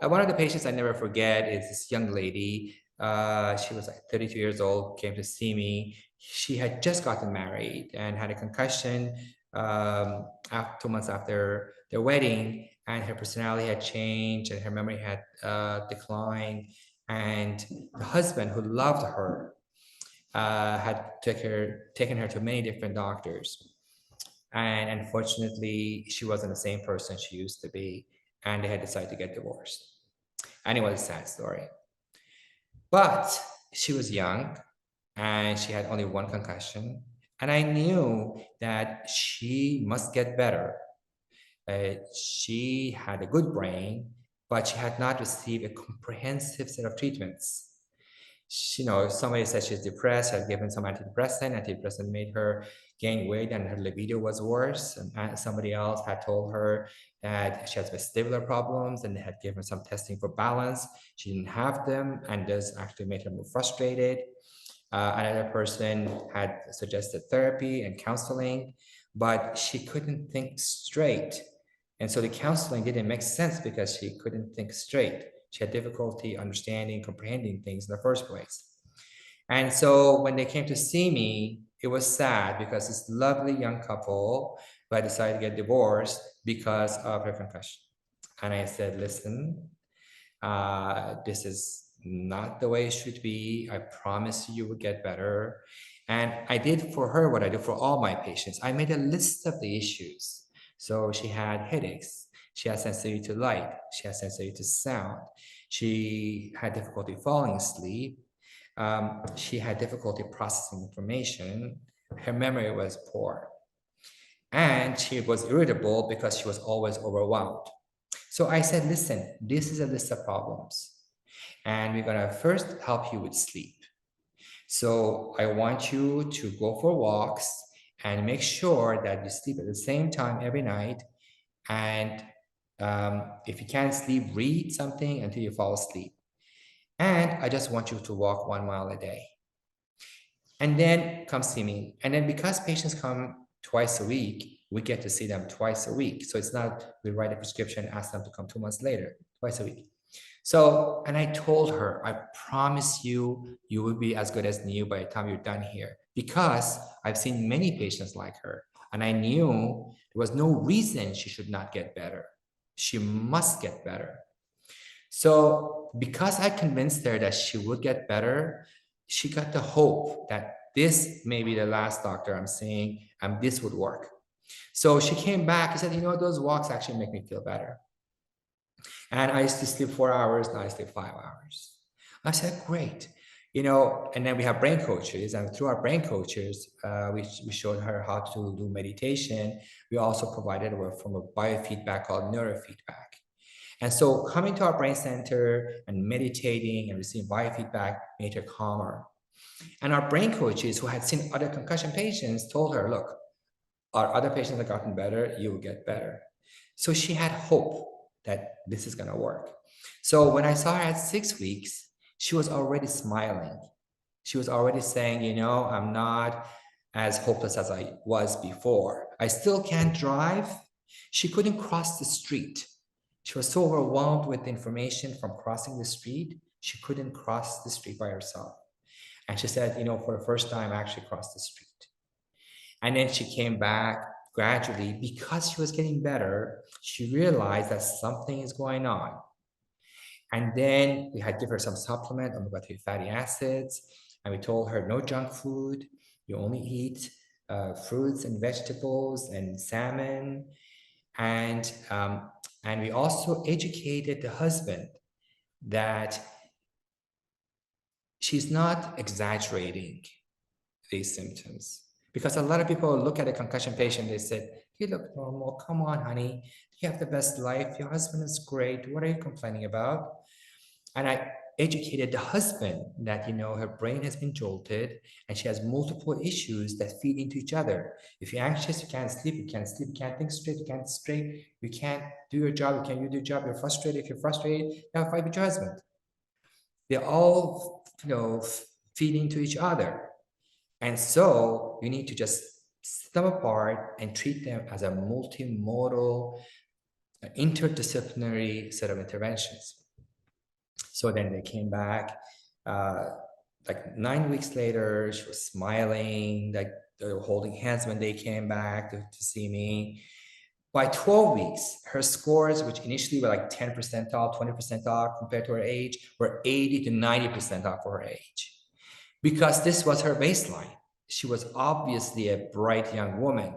One of the patients I never forget is this young lady. She was like 32 years old, came to see me. She had just gotten married and had a concussion 2 months after their wedding, and her personality had changed and her memory had declined. And the husband, who loved her, had taken her to many different doctors. And unfortunately, she wasn't the same person she used to be, and they had decided to get divorced. And it was a sad story. But she was young and she had only one concussion. And I knew that she must get better. She had a good brain, but she had not received a comprehensive set of treatments. Somebody said she's depressed, had given some antidepressant made her gain weight and her libido was worse. And somebody else had told her that she has vestibular problems and they had given some testing for balance. She didn't have them, and this actually made her more frustrated. Another person had suggested therapy and counseling, but she couldn't think straight. And so the counseling didn't make sense because she couldn't think straight. She had difficulty understanding, comprehending things in the first place. And so when they came to see me, it was sad because this lovely young couple who had decided to get divorced because of her concussion. And I said, listen, this is not the way it should be. I promise you will get better. And I did for her what I do for all my patients. I made a list of the issues. So she had headaches. She had sensitivity to light. She had sensitivity to sound. She had difficulty falling asleep. She had difficulty processing information. Her memory was poor. And she was irritable because she was always overwhelmed. So I said, listen, this is a list of problems. And we're going to first help you with sleep. So I want you to go for walks and make sure that you sleep at the same time every night. And if you can't sleep, read something until you fall asleep. And I just want you to walk 1 mile a day. And then come see me. And then because patients come twice a week, we get to see them twice a week. So it's not we write a prescription, ask them to come 2 months later, twice a week. So, and I told her, I promise you, you will be as good as new by the time you're done here, because I've seen many patients like her. And I knew there was no reason she should not get better. She must get better. So because I convinced her that she would get better, she got the hope that this may be the last doctor I'm seeing and this would work. So she came back and said, those walks actually make me feel better. And I used to sleep 4 hours, now I sleep 5 hours. I said, great. And then we have brain coaches, and through our brain coaches, we showed her how to do meditation. We also provided a form of biofeedback called neurofeedback. And so coming to our brain center and meditating and receiving biofeedback made her calmer. And our brain coaches who had seen other concussion patients told her, look, our other patients have gotten better, you will get better. So she had hope that this is going to work. So when I saw her at 6 weeks, she was already smiling. She was already saying, I'm not as hopeless as I was before. I still can't drive. She couldn't cross the street. She was so overwhelmed with information from crossing the street, she couldn't cross the street by herself. And she said, for the first time, I actually crossed the street. And then she came back gradually. Because she was getting better, she realized that something is going on. And then we had give her some supplement, omega-3 fatty acids, and we told her no junk food. You only eat fruits and vegetables and salmon. And we also educated the husband that she's not exaggerating these symptoms. Because a lot of people look at a concussion patient, they said, you look normal, come on, honey, you have the best life, your husband is great, what are you complaining about? And I educated the husband that, her brain has been jolted and she has multiple issues that feed into each other. If you're anxious, you can't sleep, you can't think straight, you can't do your job, you can't do your job, you're frustrated. If you're frustrated, you have a fight with your husband. They're all, feed into each other. And so you need to just set them apart and treat them as a multimodal, interdisciplinary set of interventions. So then they came back. Uh, like 9 weeks later, she was smiling, like they were holding hands when they came back to see me. By 12 weeks, her scores, which initially were like 10 percentile, 20 percentile compared to her age, were 80 to 90 percentile for her age. Because this was her baseline. She was obviously a bright young woman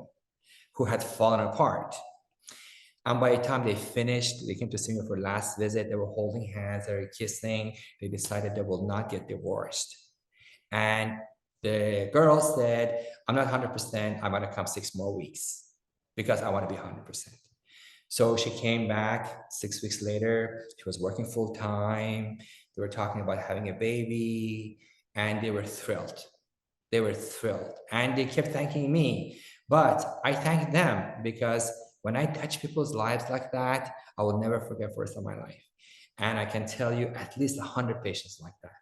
who had fallen apart. And by the time they finished, they came to see me for last visit. They were holding hands, they were kissing. They decided they will not get divorced. And the girl said, I'm not 100%. I'm going to come 6 more weeks because I want to be 100%. So she came back 6 weeks later. She was working full time. They were talking about having a baby, and they were thrilled. They were thrilled. And they kept thanking me. But I thank them because when I touch people's lives like that, I will never forget for the rest of my life. And I can tell you at least 100 patients like that.